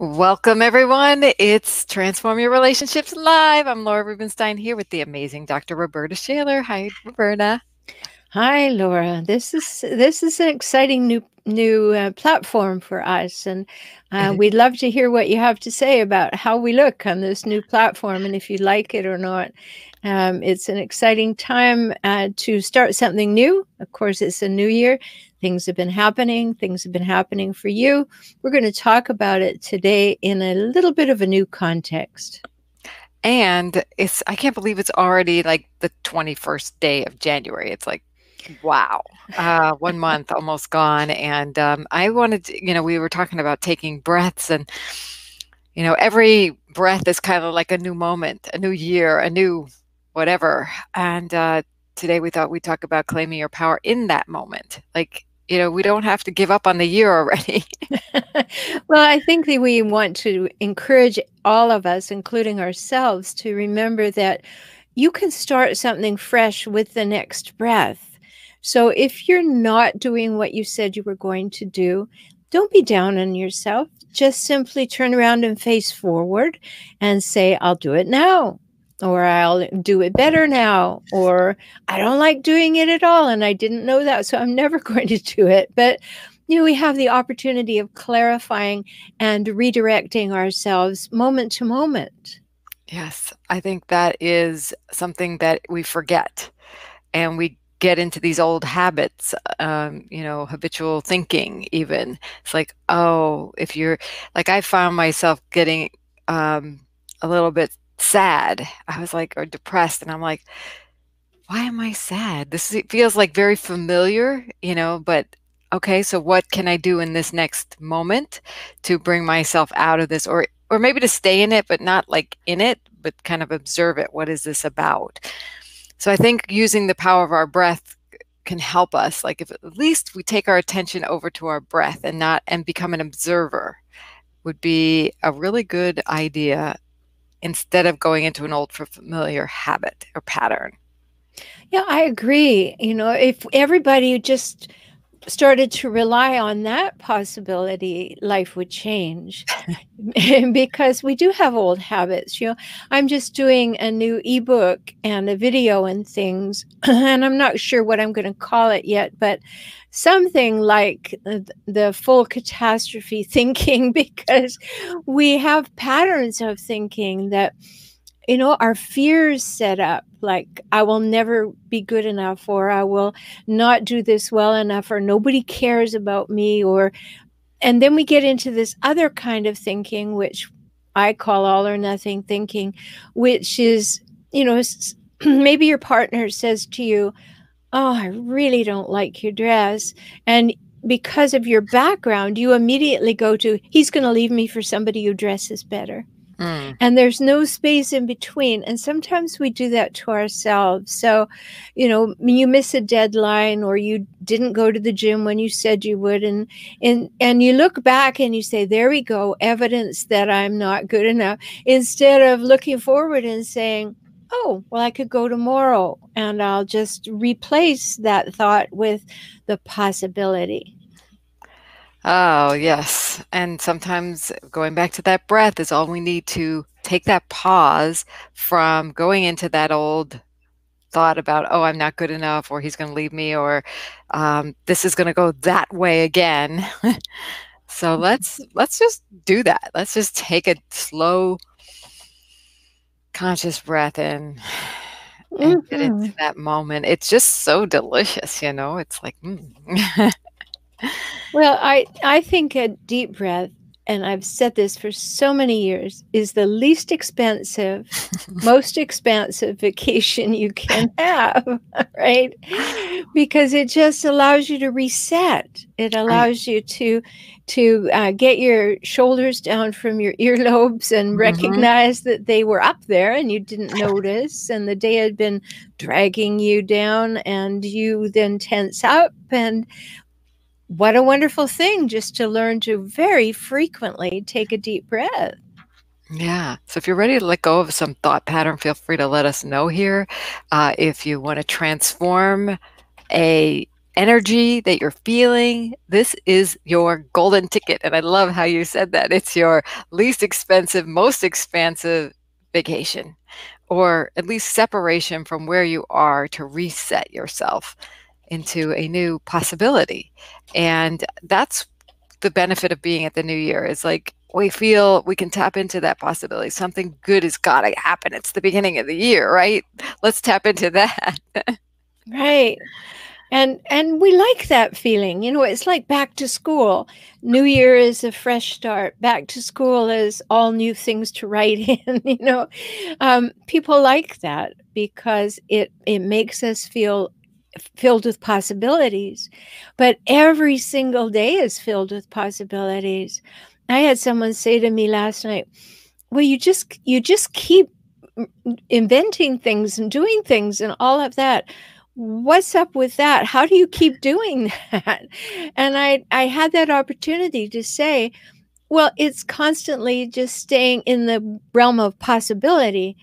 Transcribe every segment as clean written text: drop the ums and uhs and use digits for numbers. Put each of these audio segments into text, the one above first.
Welcome, everyone. It's Transform Your Relationships Live. I'm Laura Rubinstein here with the amazing Dr. Rhoberta Shaler. Hi, Rhoberta. Hi, Laura. This is an exciting new platform for us, and we'd love to hear what you have to say about how we look on this new platform, and if you like it or not. It's an exciting time to start something new. Of course, it's a new year. Things have been happening. Things have been happening for you. We're going to talk about it today in a little bit of a new context. And I can't believe it's already like the 21st day of January. It's like, wow, 1 month almost gone. And I wanted to, we were talking about taking breaths, and, every breath is kind of like a new moment, a new year, a new whatever. And today we thought we'd talk about claiming your power in that moment. Like, we don't have to give up on the year already. Well, I think that we want to encourage all of us, including ourselves, to remember that you can start something fresh with the next breath. So if you're not doing what you said you were going to do, don't be down on yourself. Just simply turn around and face forward and say, I'll do it now, or I'll do it better now, or I don't like doing it at all, and I didn't know that, so I'm never going to do it. But we have the opportunity of clarifying and redirecting ourselves moment to moment. Yes, I think that is something that we forget, and we get into these old habits, habitual thinking even. It's like, oh, if you're like, I found myself getting a little bit sad. I was like, or depressed, and I'm like, why am I sad? It feels like very familiar, but okay, so what can I do in this next moment to bring myself out of this, or maybe to stay in it, but not like in it, but kind of observe it. What is this about? So I think using the power of our breath can help us. Like, if at least we take our attention over to our breath and become an observer, would be a really good idea instead of going into an old familiar habit or pattern. Yeah, I agree. If everybody just started to rely on that possibility, life would change. Because we do have old habits. I'm just doing a new ebook and a video and things, and I'm not sure what I'm going to call it yet, but something like the full catastrophe thinking, because we have patterns of thinking that our fears set up, like I will never be good enough, or I will not do this well enough, or nobody cares about me, and then we get into this other kind of thinking, which I call all or nothing thinking, which is, maybe your partner says to you, oh, I really don't like your dress. And because of your background, you immediately go to, he's going to leave me for somebody who dresses better. And there's no space in between. And sometimes we do that to ourselves. So, you miss a deadline, or you didn't go to the gym when you said you would. And you look back and you say, there we go, evidence that I'm not good enough. Instead of looking forward and saying, oh, well, I could go tomorrow, and I'll just replace that thought with the possibility. Oh, yes. And sometimes going back to that breath is all we need to take that pause from going into that old thought about, oh, I'm not good enough, or he's going to leave me, or this is going to go that way again. So let's just do that. Let's just take a slow, conscious breath in and get into that moment. It's just so delicious, It's like, Well, I think a deep breath, and I've said this for so many years, is the least expensive, most expansive vacation you can have, right? Because it just allows you to reset. It allows you to get your shoulders down from your earlobes and recognize that they were up there and you didn't notice, and the day had been dragging you down, and you then tense up. And what a wonderful thing just to learn to very frequently take a deep breath. Yeah. So if you're ready to let go of some thought pattern, feel free to let us know here. If you want to transform a energy that you're feeling, this is your golden ticket. And I love how you said that. It's your least expensive, most expansive vacation, or at least separation from where you are to reset yourself into a new possibility. And that's the benefit of being at the new year, is like we feel we can tap into that possibility. Something good has got to happen. It's the beginning of the year, right? Let's tap into that. Right. And we like that feeling. You know, it's like back to school. New Year is a fresh start. Back to school is all new things to write in. People like that because it makes us feel filled with possibilities. But every single day is filled with possibilities. I had someone say to me last night, "Well, you just keep inventing things and doing things and all of that. What's up with that? How do you keep doing that?" And I had that opportunity to say, well, it's constantly just staying in the realm of possibility.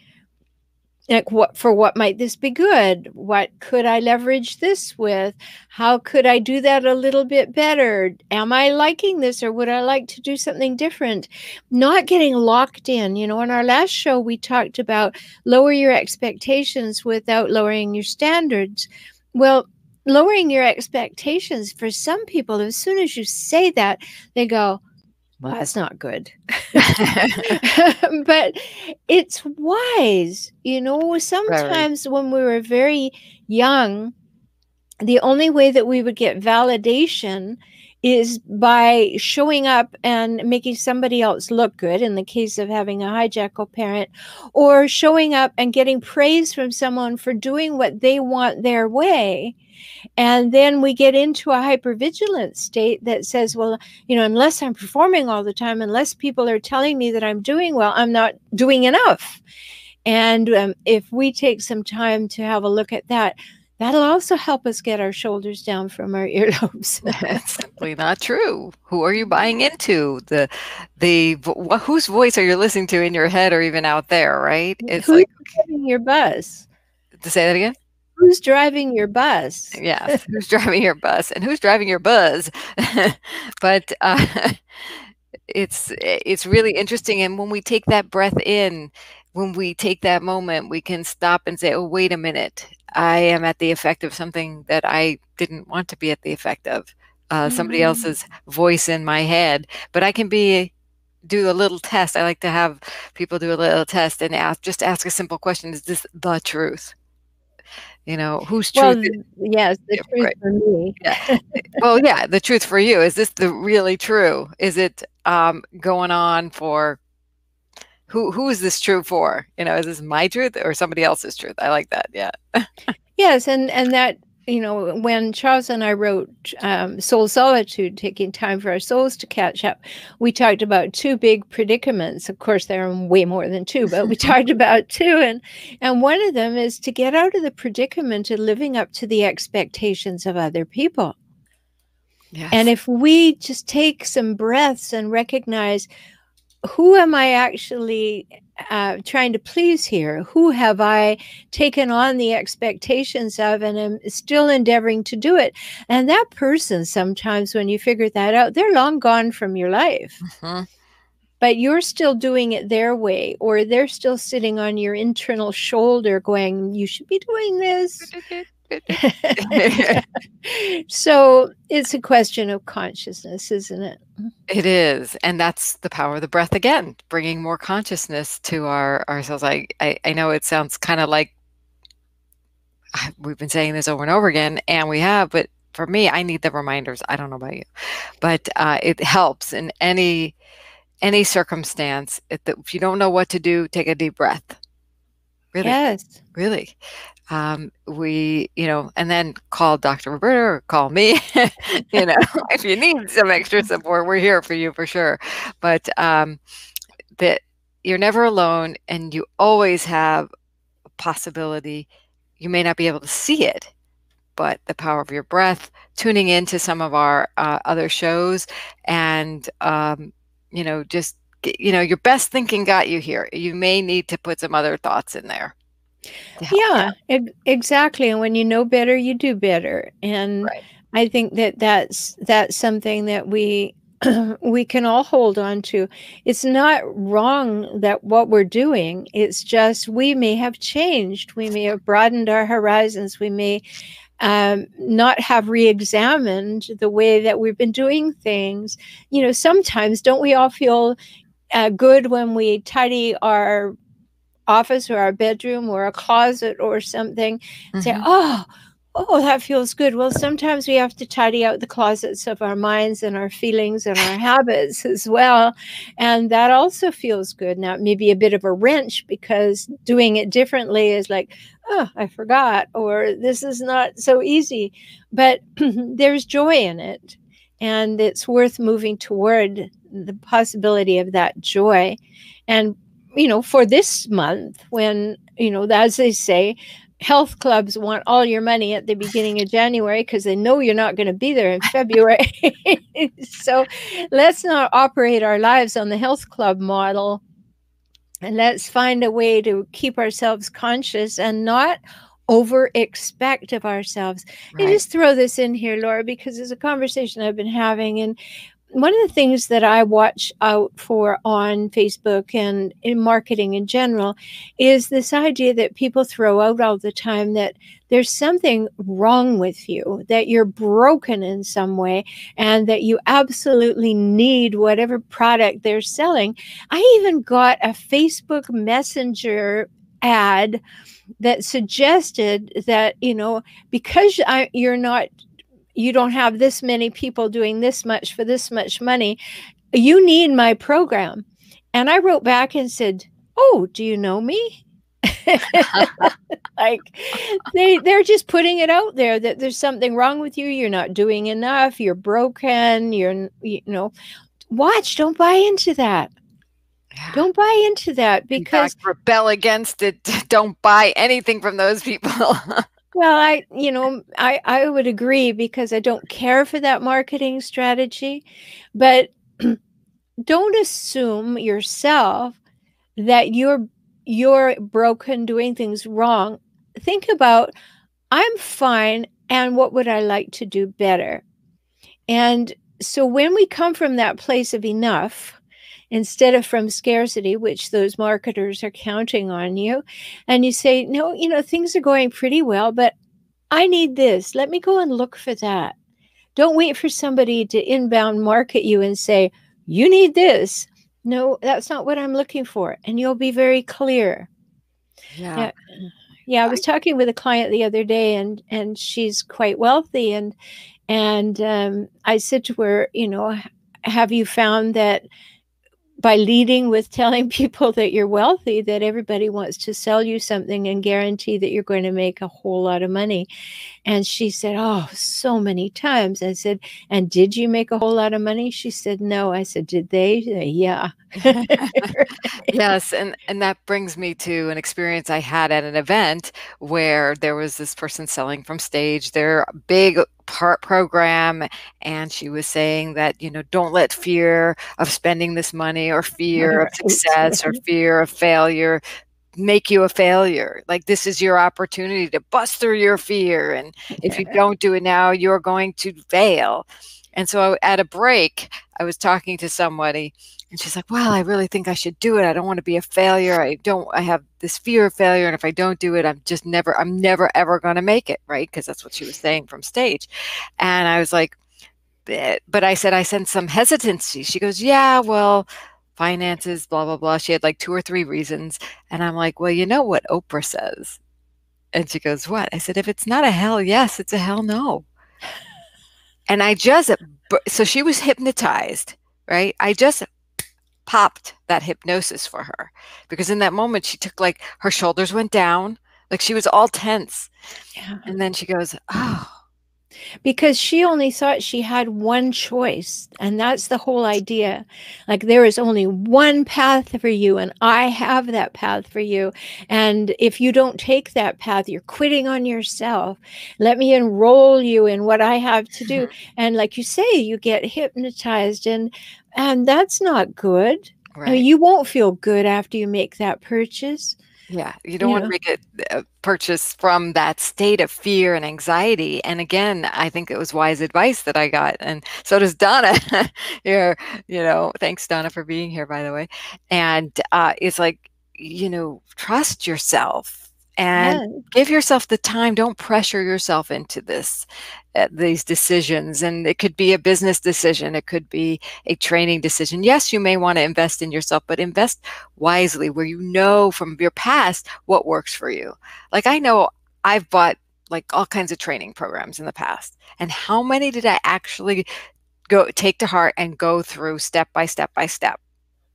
Like, what might this be good? What could I leverage this with? How could I do that a little bit better? Am I liking this, or would I like to do something different? Not getting locked in. In our last show, we talked about lower your expectations without lowering your standards. Well, lowering your expectations, for some people, as soon as you say that, they go, well, that's not good. But it's wise. Very. Sometimes when we were very young, the only way that we would get validation is by showing up and making somebody else look good, in the case of having a hijackal parent, or showing up and getting praise from someone for doing what they want their way. And then we get into a hypervigilant state that says, well, unless I'm performing all the time, unless people are telling me that I'm doing well, I'm not doing enough. And if we take some time to have a look at that, that'll also help us get our shoulders down from our earlobes. It's simply not true. Who are you buying into? Whose voice are you listening to in your head or even out there, right? It's Who's like, driving your bus? to say that again? Who's driving your bus? Yes. Who's driving your bus and who's driving your buzz? But it's really interesting. And when we take that breath in, when we take that moment, we can stop and say, oh, wait a minute. I am at the effect of something that I didn't want to be at the effect of. Somebody else's voice in my head, but I can do a little test. I like to have people do a little test and ask a simple question: is this the truth? Whose truth Well, is yes, the it? truth Right. for me. Yeah. Well, yeah, the truth for you. Is this the really true? Is it going on for who is this true for? Is this my truth or somebody else's truth? I like that. Yeah. Yes, and that, when Charles and I wrote Soul Solitude, taking time for our souls to catch up, we talked about two big predicaments. Of course, there are way more than two, but we talked about two. And one of them is to get out of the predicament of living up to the expectations of other people. And Yes. if we just take some breaths and recognize, who am I actually trying to please here? Who have I taken on the expectations of and am still endeavoring to do it? And that person, sometimes when you figure that out, they're long gone from your life. Hmm. But you're still doing it their way, or they're still sitting on your internal shoulder going, you should be doing this. So it's a question of consciousness, isn't it? It is, and that's the power of the breath again, bringing more consciousness to ourselves. I know it sounds kind of like we've been saying this over and over again, and we have, but for me, I need the reminders. I don't know about you, but it helps in any circumstance. If you don't know what to do, take a deep breath. Really, Yes. really. And then call Dr. Rhoberta or call me. If you need some extra support, we're here for you for sure. But that you're never alone, and you always have a possibility. You may not be able to see it, but the power of your breath, tuning into some of our other shows, and just your best thinking got you here. You may need to put some other thoughts in there to help you Yeah, exactly. And when you know better, you do better. And out. Right. I think that that's something that we we can all hold on to. It's not wrong that what we're doing. It's just we may have changed. We may have broadened our horizons. We may not have re-examined the way that we've been doing things. You know, sometimes don't we all feel good when we tidy our office or our bedroom or a closet or something, say, Hmm. oh, that feels good. Well, sometimes we have to tidy out the closets of our minds and our feelings and our habits as well. And that also feels good. Now, maybe a bit of a wrench because doing it differently is like, oh, I forgot, or this is not so easy. But there's joy in it. And it's worth moving toward the possibility of that joy. And for this month, when, as they say, health clubs want all your money at the beginning of January because they know you're not going to be there in February. So let's not operate our lives on the health club model. And let's find a way to keep ourselves conscious and not over expect of ourselves. And Right. just throw this in here, Laura, because it's a conversation I've been having. And one of the things that I watch out for on Facebook and in marketing in general is this idea that people throw out all the time that there's something wrong with you, that you're broken in some way, and that you absolutely need whatever product they're selling. I even got a Facebook Messenger ad that suggested that, because you don't have this many people doing this much for this much money, you need my program. And I wrote back and said, oh, do you know me? Like they're just putting it out there that there's something wrong with you, you're not doing enough, you're broken, watch, don't buy into that. Yeah. Don't buy into that In fact, because, rebel against it. Don't buy anything from those people. well, I would agree because I don't care for that marketing strategy, but don't assume yourself that you're broken doing things wrong. Think about, I'm fine, and what would I like to do better? And so when we come from that place of enough instead of from scarcity, which those marketers are counting on you, and you say, no, things are going pretty well, but I need this, let me go and look for that. Don't wait for somebody to inbound market you and say, you need this. No, that's not what I'm looking for. And you'll be very clear. Yeah. Yeah. Yeah, I I, was talking with a client the other day, and she's quite wealthy, and I said to her, have you found that by leading with telling people that you're wealthy, that everybody wants to sell you something and guarantee that you're going to make a whole lot of money? And she said, oh, so many times. I said, and did you make a whole lot of money? She said, no. I said, did they? Yeah. yes, and that brings me to an experience I had at an event where there was this person selling from stage their big part program, and she was saying that, don't let fear of spending this money or fear of Right. success or fear of failure make you a failure. Like, this is your opportunity to bust through your fear, and if you don't do it now, you're going to fail. And so at a break, I was talking to somebody, and she's like, well, I really think I should do it. I don't want to be a failure. I have this fear of failure, and if I don't do it, I'm never ever going to make it, right? Because that's what she was saying from stage. And I was like, but I said, I sense some hesitancy. She goes, yeah, well, finances, blah, blah, blah. She had like 2 or 3 reasons. And I'm like, well, you know what Oprah says? And she goes, what? I said, if it's not a hell yes, it's a hell no. And so she was hypnotized, right? I just popped that hypnosis for her because in that moment, she took, like, her shoulders went down, like she was all tense. Yeah. And then she goes, oh, Because she only thought she had one choice. And that's the whole idea. Like, there is only one path for you, and I have that path for you. And if you don't take that path, you're quitting on yourself. Let me enroll you in what I have to do. And like you say, you get hypnotized, and that's not good. I mean, right. you won't feel good after you make that purchase. Yeah, you don't you want to know? make a purchase from that state of fear and anxiety. And again, I think it was wise advice that I got, and so does Donna. Here, thanks Donna for being here, by the way. And it's like, trust yourself and Yeah. give yourself the time. Don't pressure yourself into these decisions. And it could be a business decision. It could be a training decision. Yes, you may want to invest in yourself, but invest wisely where you know from your past what works for you. Like I know I've bought like all kinds of training programs in the past. And how many did I actually go take to heart and go through step by step by step?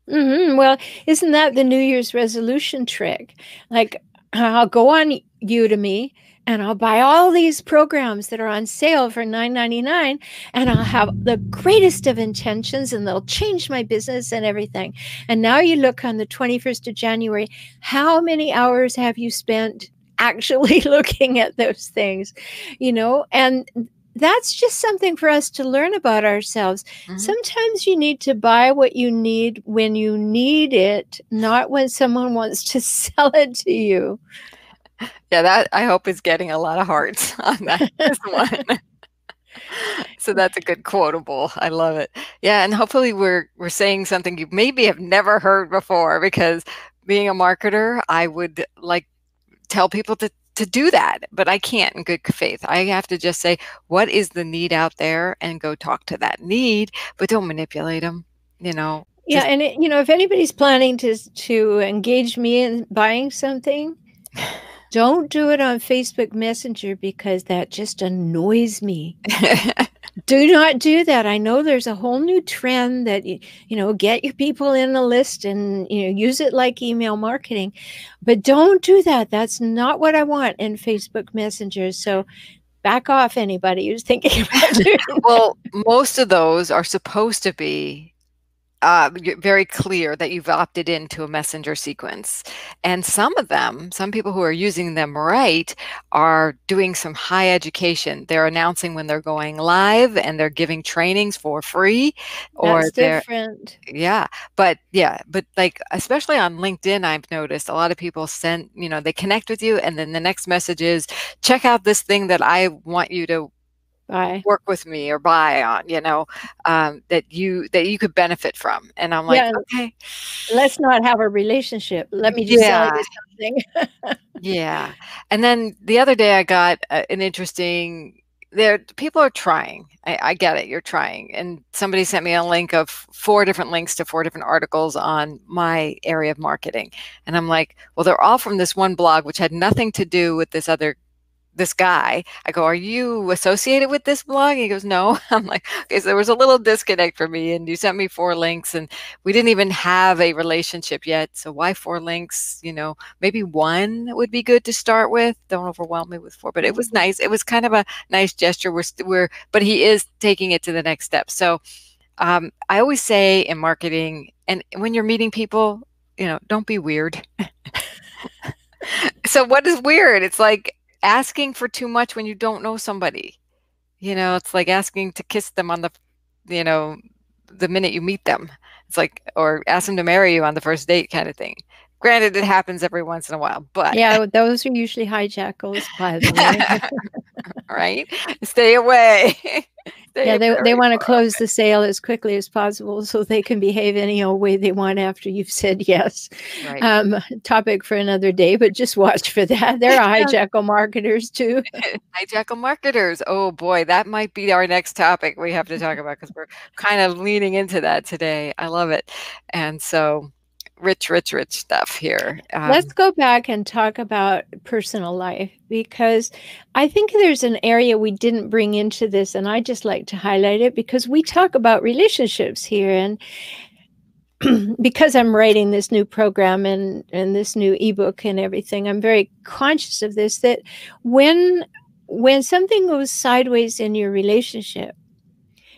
Well, isn't that the New Year's resolution trick? Like, I'll go on Udemy and I'll buy all these programs that are on sale for $9.99, and I'll have the greatest of intentions and they'll change my business and everything. And now you look on the 21st of January, how many hours have you spent actually looking at those things? And that's just something for us to learn about ourselves. Mhm. Sometimes you need to buy what you need when you need it, not when someone wants to sell it to you. Yeah, that I hope is getting a lot of hearts on that this one. So that's a good quotable. I love it. Yeah, and hopefully we're saying something you maybe have never heard before, because being a marketer, I would like tell people to do that, but I can't in good faith. I have to just say, what is the need out there, and go talk to that need, but don't manipulate them, Yeah, just and if anybody's planning to engage me in buying something, don't do it on Facebook Messenger because that just annoys me. Do not do that. I know there's a whole new trend that get your people in a list and use it like email marketing, but don't do that. That's not what I want in Facebook Messenger. So back off, anybody who's thinking about doing that. well, most of those are supposed to be very clear that you've opted into a messenger sequence. And some people who are using them right are doing some high education. They're announcing when they're going live and they're giving trainings for free, or That's different. but like, especially on LinkedIn, I've noticed a lot of people send, they connect with you and then the next message is, check out this thing that I want you to Bye. work with me or buy on, that you could benefit from. And I'm like, Yeah, okay, let's not have a relationship. Let me just sell yeah, you something. yeah. And then the other day I got an interesting, there people are trying. I get it, you're trying. And somebody sent me a link of four different links to four different articles on my area of marketing. And I'm like, well, they're all from this one blog, which had nothing to do with this guy. I go, are you associated with this blog? He goes, no. I'm like, okay, so there was a little disconnect for me, and you sent me four links and we didn't even have a relationship yet. So why four links? Maybe one would be good to start with. Don't overwhelm me with four, but it was nice. It was kind of a nice gesture. But he is taking it to the next step. So I always say in marketing, and when you're meeting people, don't be weird. So what is weird? It's like asking for too much when you don't know somebody. It's like asking to kiss them on you know, the minute you meet them. It's like, or ask them to marry you on the first date kind of thing. Granted, it happens every once in a while, but Yeah, those are usually hijackals, by the way. right? Stay away. Yeah, Stay they very want to far close the sale as quickly as possible so they can behave any old way they want after you've said yes. away. Right. Topic for another day, but just watch for that. There are hijackal marketers too. Hijackal marketers. Oh boy, that might be our next topic we have to talk about, because we're kind of leaning into that today. I love it. And so rich, rich, rich stuff here. Let's go back and talk about personal life, because I think there's an area we didn't bring into this, and I just like to highlight it because we talk about relationships here. And because I'm writing this new program and this new ebook and everything, I'm very conscious of this, that when something goes sideways in your relationship,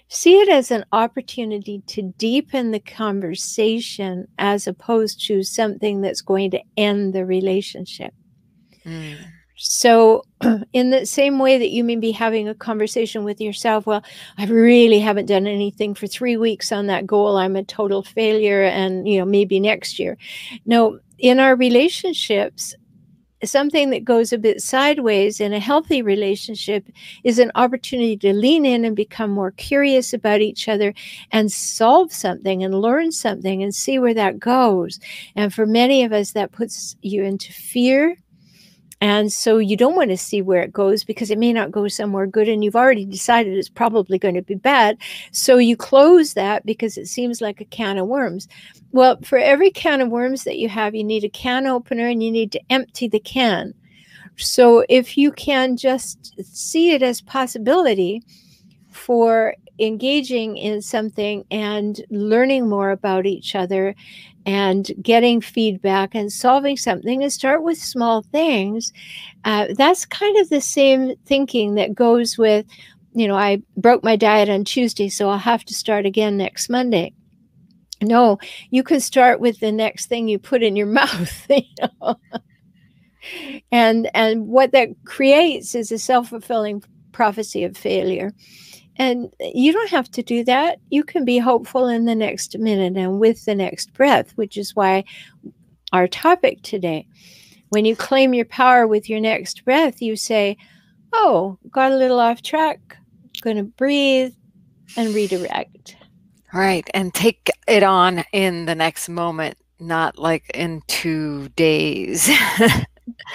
see it as an opportunity to deepen the conversation as opposed to something that's going to end the relationship. Mm. So, in the same way that you may be having a conversation with yourself, well, I really haven't done anything for 3 weeks on that goal. I'm a total failure, and maybe next year. No, in our relationships, something that goes a bit sideways in a healthy relationship is an opportunity to lean in and become more curious about each other and solve something and learn something and see where that goes. And for many of us, that puts you into fear. And so you don't want to see where it goes because it may not go somewhere good. And you've already decided it's probably going to be bad. So you close that because it seems like a can of worms. Well, for every can of worms that you have, you need a can opener and you need to empty the can. So if you can just see it as possibility for engaging in something and learning more about each other and getting feedback and solving something, and start with small things. That's kind of the same thinking that goes with, I broke my diet on Tuesday, so I'll have to start again next Monday. No, you can start with the next thing you put in your mouth, and what that creates is a self-fulfilling prophecy of failure. And you don't have to do that. You can be hopeful in the next minute and with the next breath, which is why our topic today. When you claim your power with your next breath, you say, oh, got a little off track, going to breathe and redirect. Right. And take it on in the next moment, not like in 2 days.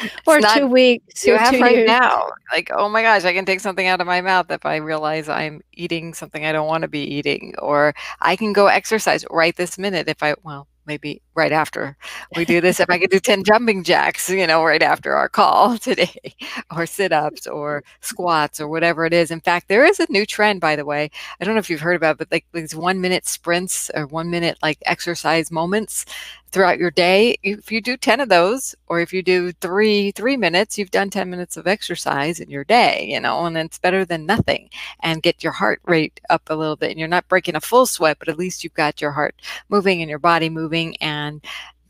It's Or not 2 weeks you or have 2 right years. now. Like, oh my gosh, I can take something out of my mouth if I realize I'm eating something I don't want to be eating. Or I can go exercise right this minute if well, maybe right after we do this, if I could do 10 jumping jacks, right after our call today, or sit-ups or squats or whatever it is. In fact, there is a new trend, by the way. I don't know if you've heard about it, but like these 1 minute sprints or 1 minute like exercise moments throughout your day. If you do 10 of those, or if you do three minutes, you've done 10 minutes of exercise in your day, and it's better than nothing. And get your heart rate up a little bit, and you're not breaking a full sweat, but at least you've got your heart moving and your body moving. And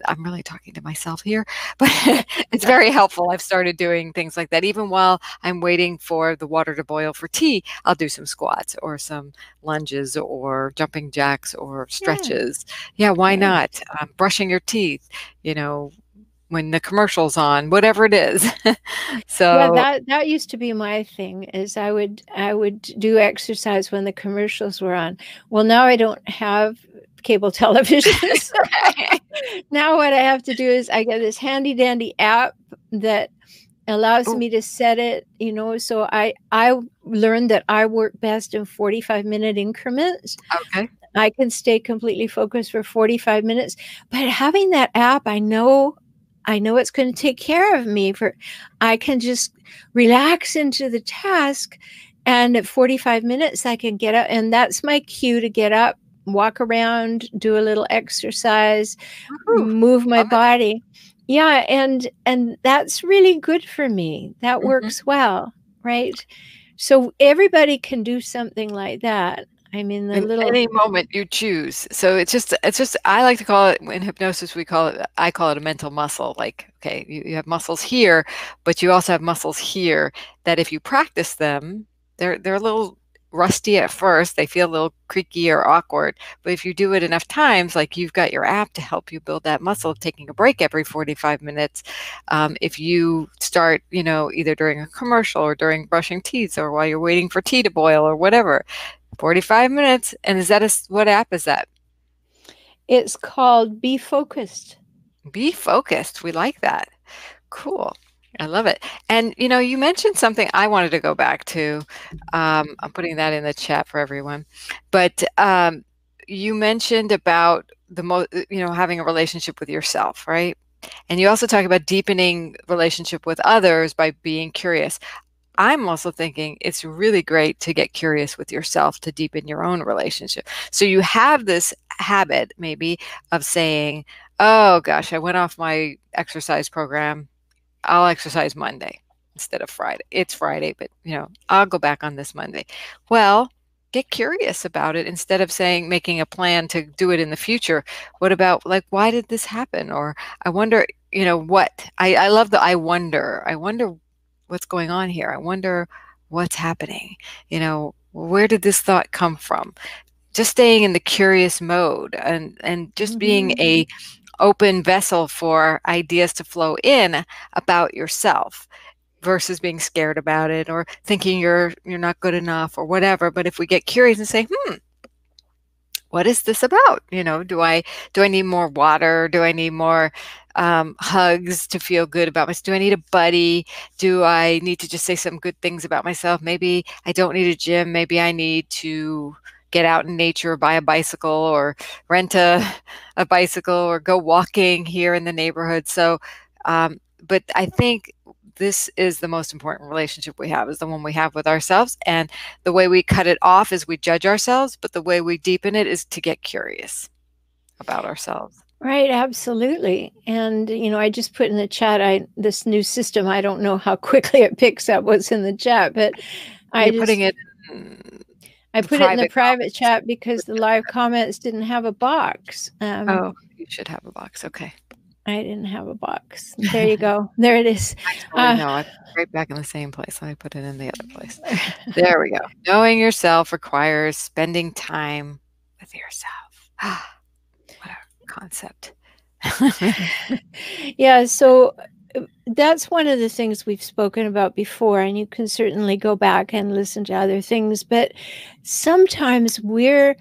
I'm really talking to myself here, but it's very helpful. I've started doing things like that. Even while I'm waiting for the water to boil for tea, I'll do some squats or some lunges or jumping jacks or Yeah, stretches. Yeah, why yeah. not? Brushing your teeth, when the commercial's on, whatever it is. Yeah, So, that used to be my thing, is I would do exercise when the commercials were on. Well, now I don't have cable television. So right. now what I have to do is I get this handy dandy app that allows Oh, me to set it, so I learned that I work best in 45-minute increments. okay. I can stay completely focused for 45 minutes, but having that app, I know it's going to take care of me. I can just relax into the task, and at 45 minutes I can get up, and that's my cue to get up, walk around, do a little exercise, Woohoo. move my Love it. body. Yeah, and that's really good for me. That Mhm. works well, right? So everybody can do something like that. I mean, the In little any moment you choose. So it's just I like to call it, in hypnosis I call it a mental muscle. Like, okay, you have muscles here, but you also have muscles here that if you practice them, they're a little rusty at first. They feel a little creaky or awkward. But if you do it enough times, like you've got your app to help you build that muscle of taking a break every 45 minutes. If you start, either during a commercial or during brushing teeth or while you're waiting for tea to boil or whatever, 45 minutes. And what app is that? It's called Be Focused. Be focused. We like that. Cool. I love it. And you mentioned something I wanted to go back to. I'm putting that in the chat for everyone. But you mentioned about having a relationship with yourself, right? And you also talk about deepening relationship with others by being curious. I'm also thinking it's really great to get curious with yourself to deepen your own relationship. So you have this habit maybe of saying, oh gosh, I went off my exercise program. I'll exercise Monday instead of Friday. It's Friday, but I'll go back on this Monday. Well, get curious about it instead of making a plan to do it in the future. What about, like, why did this happen? Or I wonder, what I love the I wonder what's going on here. I wonder what's happening. Where did this thought come from? Just staying in the curious mode and just being Mhm. a open vessel for ideas to flow in about yourself versus being scared about it or thinking you're not good enough or whatever. But if we get curious and say, what is this about? Do I need more water? Do I need more hugs to feel good about myself? Do I need a buddy? Do I need to just say some good things about myself? Maybe I don't need a gym. Maybe I need to get out in nature, buy a bicycle, or rent a bicycle, or go walking here in the neighborhood. So, but I think this is the most important relationship we have, is the one we have with ourselves. And the way we cut it off is we judge ourselves, but the way we deepen it is to get curious about ourselves. Right, absolutely. And, I just put in the chat, this new system, I don't know how quickly it picks up what's in the chat, but You're putting it in I the put it in the private private comments. chat because the live comments didn't have a box. Oh, you should have a box. Okay. I didn't have a box. There you go. There it is. I totally know. I put it right back in the same place. Let me put it in the other place. There we go. Knowing yourself requires spending time with yourself. What a concept. Yeah, so that's one of the things we've spoken about before, and you can certainly go back and listen to other things, but sometimes we're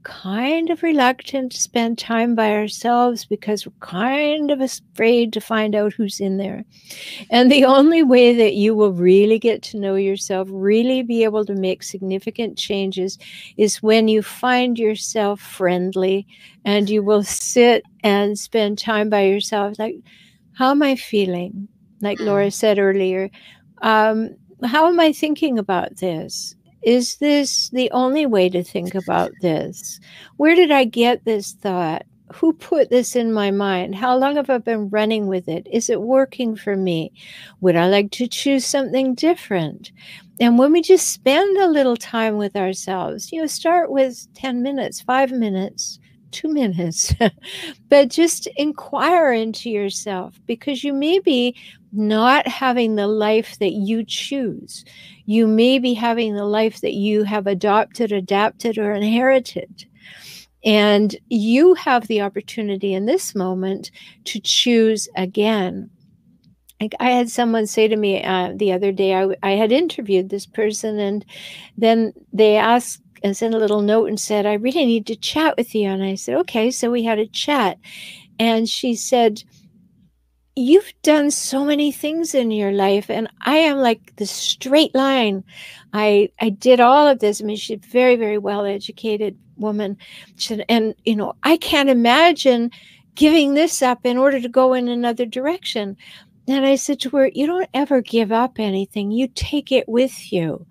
kind of reluctant to spend time by ourselves because we're kind of afraid to find out who's in there. And the only way that you will really get to know yourself, really be able to make significant changes, is when you find yourself friendly and you will sit and spend time by yourself. Like, how am I feeling? Like Laura said earlier, how am I thinking about this? Is this the only way to think about this? Where did I get this thought? Who put this in my mind? How long have I been running with it? Is it working for me? Would I like to choose something different? And when we just spend a little time with ourselves, start with 10 minutes, 5 minutes, 2 minutes, but just inquire into yourself, because you may be not having the life that you choose. You may be having the life that you have adopted, adapted, or inherited. And you have the opportunity in this moment to choose again. Like, I had someone say to me the other day, I had interviewed this person, and then they asked and sent a little note and said, I really need to chat with you. And I said, okay. So we had a chat. And she said, you've done so many things in your life, and I am like the straight line. I did all of this. I mean, she's a very, very well-educated woman. And, I can't imagine giving this up in order to go in another direction. And I said to her, you don't ever give up anything. You take it with you.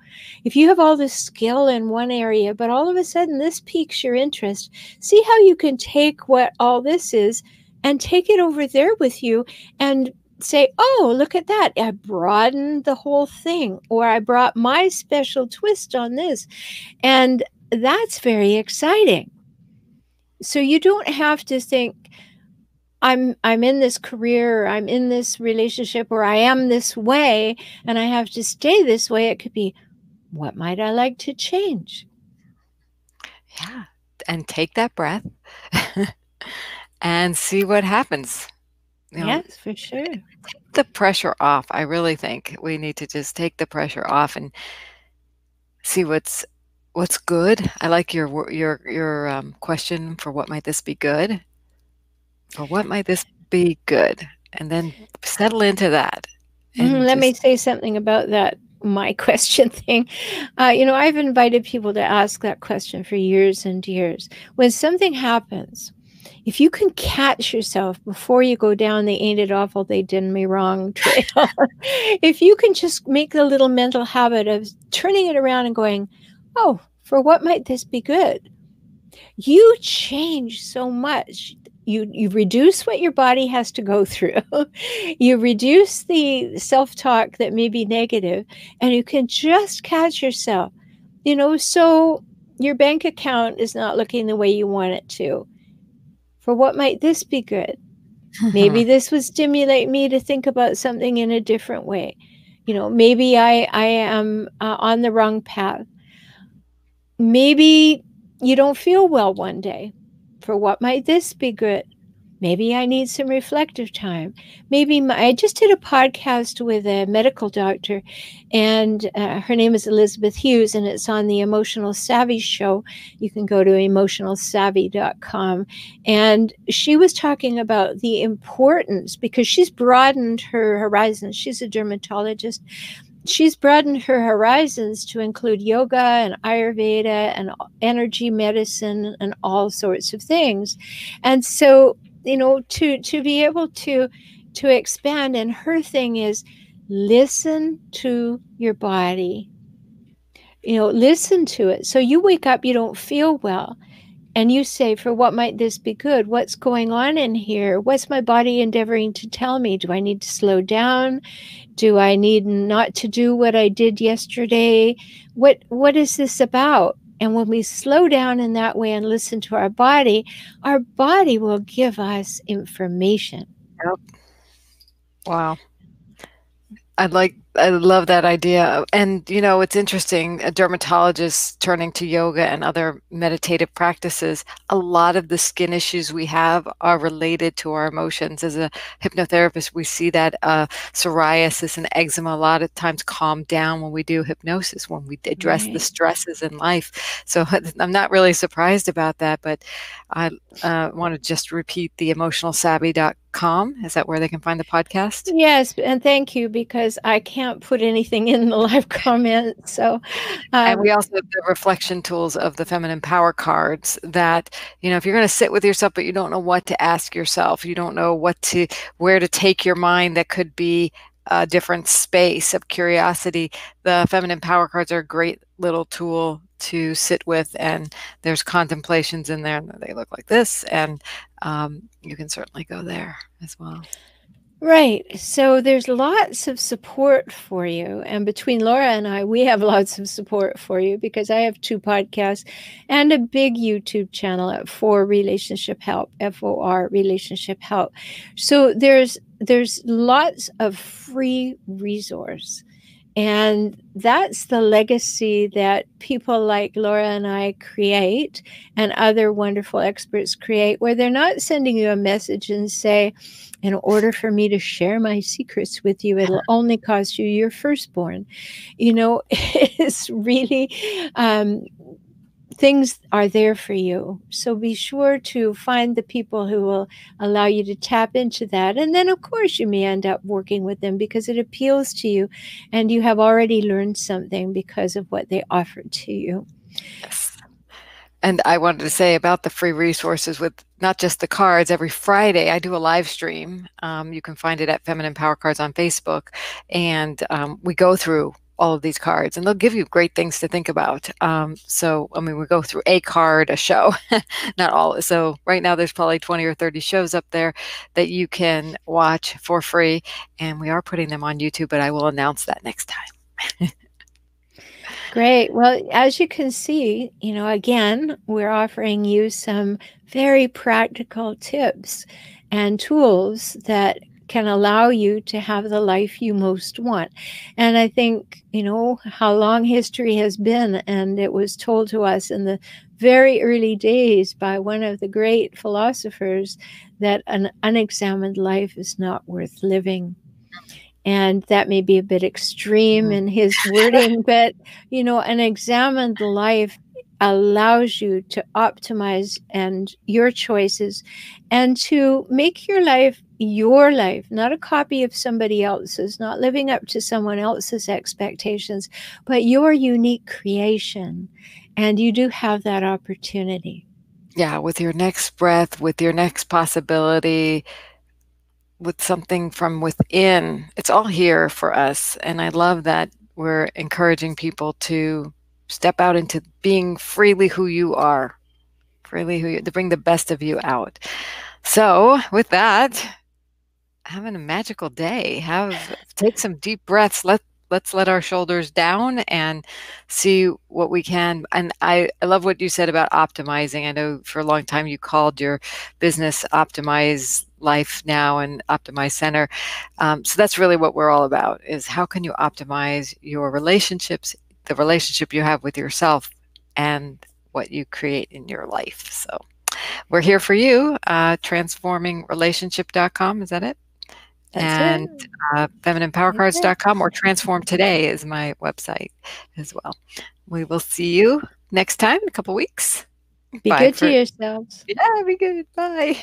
If you have all this skill in one area, but all of a sudden this piques your interest, see how you can take what all this is and take it over there with you and say, oh, look at that. I broadened the whole thing, or I brought my special twist on this. And that's very exciting. So you don't have to think, I'm in this career, or I'm in this relationship, or I am this way, and I have to stay this way. It could be, what might I like to change? Yeah. And take that breath and see what happens. Yes, for sure. Take the pressure off. I really think we need to just take the pressure off and see what's good. I like your question for what might this be good? For what might this be good? And then settle into that. And Let me say something about that, my question thing. I've invited people to ask that question for years and years. When something happens, if you can catch yourself before you go down the ain't it awful they did me wrong trail, if you can just make the little mental habit of turning it around and going, oh, for what might this be good? You change so much. You reduce what your body has to go through. You reduce the self-talk that may be negative, and you can just catch yourself. So your bank account is not looking the way you want it to. For what might this be good? Maybe this would stimulate me to think about something in a different way. Maybe I am on the wrong path. Maybe you don't feel well one day. For what might this be good? Maybe I need some reflective time. Maybe I just did a podcast with a medical doctor, and her name is Elizabeth Hughes, and it's on the Emotional Savvy show. You can go to emotionalsavvy.com. And she was talking about the importance, because she's broadened her horizons. She's a dermatologist. She's broadened her horizons to include yoga and Ayurveda and energy medicine and all sorts of things. And so, to be able to expand, and her thing is listen to your body. Listen to it. So you wake up, you don't feel well, and you say, for what might this be good? What's going on in here? What's my body endeavoring to tell me? Do I need to slow down? Do I need not to do what I did yesterday? What is this about? And when we slow down in that way and listen to our body will give us information. Yep. Wow. I love that idea. And, it's interesting, a dermatologist turning to yoga and other meditative practices, a lot of the skin issues we have are related to our emotions. As a hypnotherapist, we see that psoriasis and eczema a lot of times calm down when we do hypnosis, when we address the Right. stresses in life. So I'm not really surprised about that, but I want to just repeat the emotionalsavvy.com. Is that where they can find the podcast? Yes, and thank you, because I can't put anything in the live comment. So, And um, we also have the reflection tools of the feminine power cards that, if you're going to sit with yourself, but you don't know what to ask yourself, you don't know where to take your mind, that could be a different space of curiosity. The feminine power cards are a great little tool to sit with, and there's contemplations in there, and they look like this, and you can certainly go there as well. right. So there's lots of support for you. And between Laura and I, we have lots of support for you, because I have 2 podcasts and a big YouTube channel at For Relationship Help, FOR Relationship Help. So there's lots of free resource. And that's the legacy that people like Laura and I create, and other wonderful experts create, where they're not sending you a message and say, in order for me to share my secrets with you, it'll only cost you your firstborn. It's really, things are there for you. So be sure to find the people who will allow you to tap into that. And then, of course, you may end up working with them because it appeals to you and you have already learned something because of what they offered to you. Yes. And I wanted to say about the free resources with not just the cards. Every Friday, I do a live stream. You can find it at Feminine Power Cards on Facebook. And we go through all of these cards, and they'll give you great things to think about. We go through a card a show, not all. So right now there's probably 20 or 30 shows up there that you can watch for free. And we are putting them on YouTube, but I will announce that next time. Great. Well, as you can see, again, we're offering you some very practical tips and tools that can allow you to have the life you most want. And I think, how long history has been, and it was told to us in the very early days by one of the great philosophers that an unexamined life is not worth living. And that may be a bit extreme in his wording, but, an examined life allows you to optimize and your choices and to make your life, not a copy of somebody else's, not living up to someone else's expectations, but your unique creation. And you do have that opportunity. Yeah, with your next breath, with your next possibility, with something from within. It's all here for us. And I love that we're encouraging people to step out into being freely who you are, to bring the best of you out. So with that, having a magical day. Take some deep breaths. Let's let our shoulders down and see what we can. And I love what you said about optimizing. I know for a long time you called your business Optimize Life Now and Optimize Center. So that's really what we're all about, is how can you optimize your relationships, the relationship you have with yourself, and what you create in your life. So we're here for you. Transformingrelationship.com, is that it? That's it. And femininepowercards.com, or Transform Today is my website as well. We will see you next time in a couple weeks. Be Bye good to for, yourselves. yeah, be good. Bye.